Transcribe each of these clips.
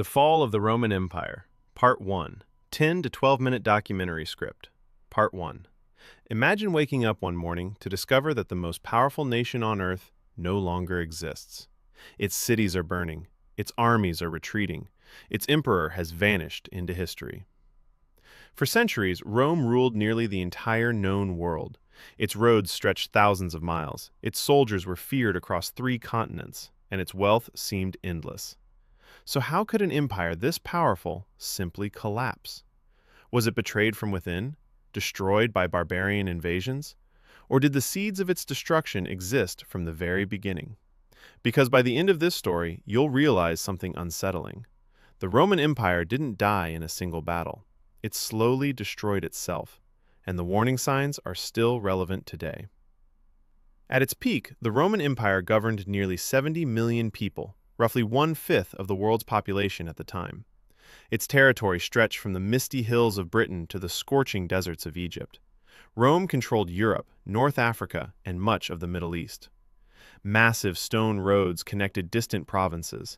The Fall of the Roman Empire, Part 1, 10 to 12-minute documentary script. Part 1. Imagine waking up one morning to discover that the most powerful nation on earth no longer exists. Its cities are burning, its armies are retreating, its emperor has vanished into history. For centuries, Rome ruled nearly the entire known world. Its roads stretched thousands of miles, its soldiers were feared across 3 continents, and its wealth seemed endless. So how could an empire this powerful simply collapse? Was it betrayed from within, destroyed by barbarian invasions? Or did the seeds of its destruction exist from the very beginning? Because by the end of this story, you'll realize something unsettling. The Roman Empire didn't die in a single battle. It slowly destroyed itself, and the warning signs are still relevant today. At its peak, the Roman Empire governed nearly 70 million people, roughly 1/5 of the world's population at the time. Its territory stretched from the misty hills of Britain to the scorching deserts of Egypt. Rome controlled Europe, North Africa, and much of the Middle East. Massive stone roads connected distant provinces.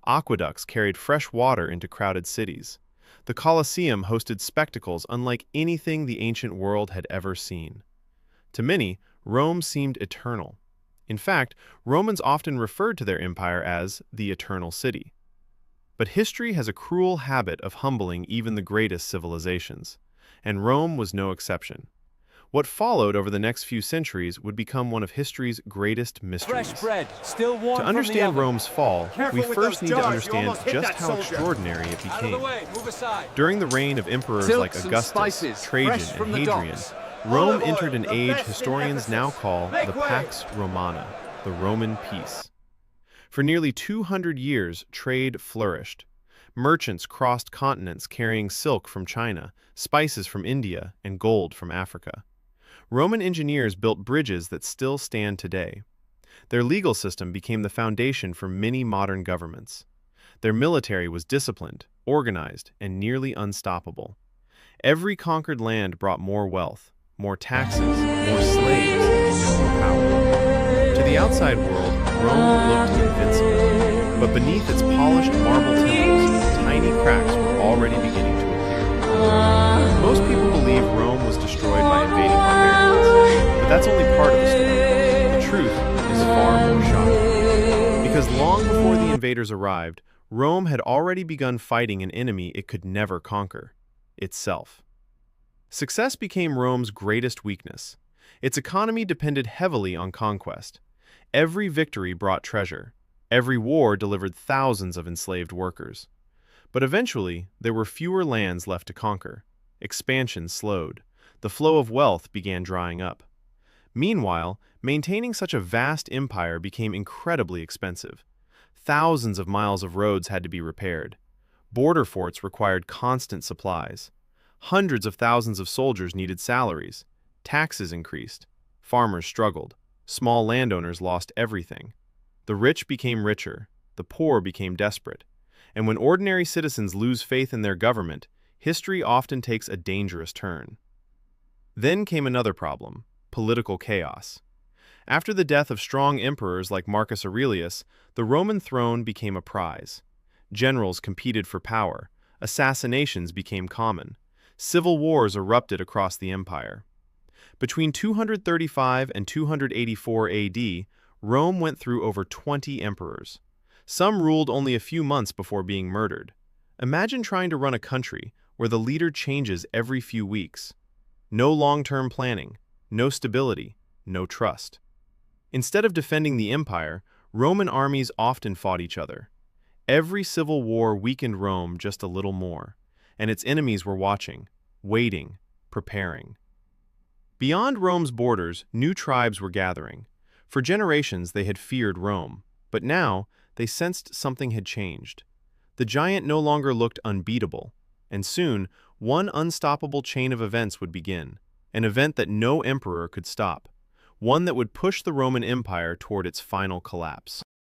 Aqueducts carried fresh water into crowded cities. The Colosseum hosted spectacles unlike anything the ancient world had ever seen. To many, Rome seemed eternal. In fact, Romans often referred to their empire as the Eternal City. But history has a cruel habit of humbling even the greatest civilizations, and Rome was no exception. What followed over the next few centuries would become one of history's greatest mysteries. Fresh bread, still warm To understand Rome's fall, Careful we with first those need to jars, you understand almost hit just that how soldier. extraordinary it Out of the became. way, move aside. During the reign of emperors like Silks and Augustus, spices, Trajan, fresh from and the Hadrian, docks. Rome Olive oil, entered an the age best in historians Ephesus. now call Make the way. Pax Romana, the Roman peace. For nearly 200 years, trade flourished. Merchants crossed continents carrying silk from China, spices from India, and gold from Africa. Roman engineers built bridges that still stand today. Their legal system became the foundation for many modern governments. Their military was disciplined, organized, and nearly unstoppable. Every conquered land brought more wealth, more taxes, more slaves, and more power. To the outside world, Rome looked invincible, but beneath its polished marble temples, tiny cracks were already beginning to appear. Most people believe Rome was destroyed by invading barbarians, but that's only part of the story. The truth is far more shocking. Because long before the invaders arrived, Rome had already begun fighting an enemy it could never conquer: itself. Success became Rome's greatest weakness. Its economy depended heavily on conquest. Every victory brought treasure. Every war delivered thousands of enslaved workers. But eventually, there were fewer lands left to conquer. Expansion slowed. The flow of wealth began drying up. Meanwhile, maintaining such a vast empire became incredibly expensive. Thousands of miles of roads had to be repaired. Border forts required constant supplies. Hundreds of thousands of soldiers needed salaries. Taxes increased. Farmers struggled. Small landowners lost everything. The rich became richer. The poor became desperate. And when ordinary citizens lose faith in their government, history often takes a dangerous turn. Then came another problem: political chaos. After the death of strong emperors like Marcus Aurelius, the Roman throne became a prize. Generals competed for power. Assassinations became common. Civil wars erupted across the empire. Between 235 and 284 AD, Rome went through over 20 emperors. Some ruled only a few months before being murdered. Imagine trying to run a country where the leader changes every few weeks. No long-term planning, no stability, no trust. Instead of defending the empire, Roman armies often fought each other. Every civil war weakened Rome just a little more, and its enemies were watching, waiting, preparing. Beyond Rome's borders, new tribes were gathering. For generations, they had feared Rome, but now they sensed something had changed. The giant no longer looked unbeatable, and soon, one unstoppable chain of events would begin, an event that no emperor could stop, one that would push the Roman Empire toward its final collapse.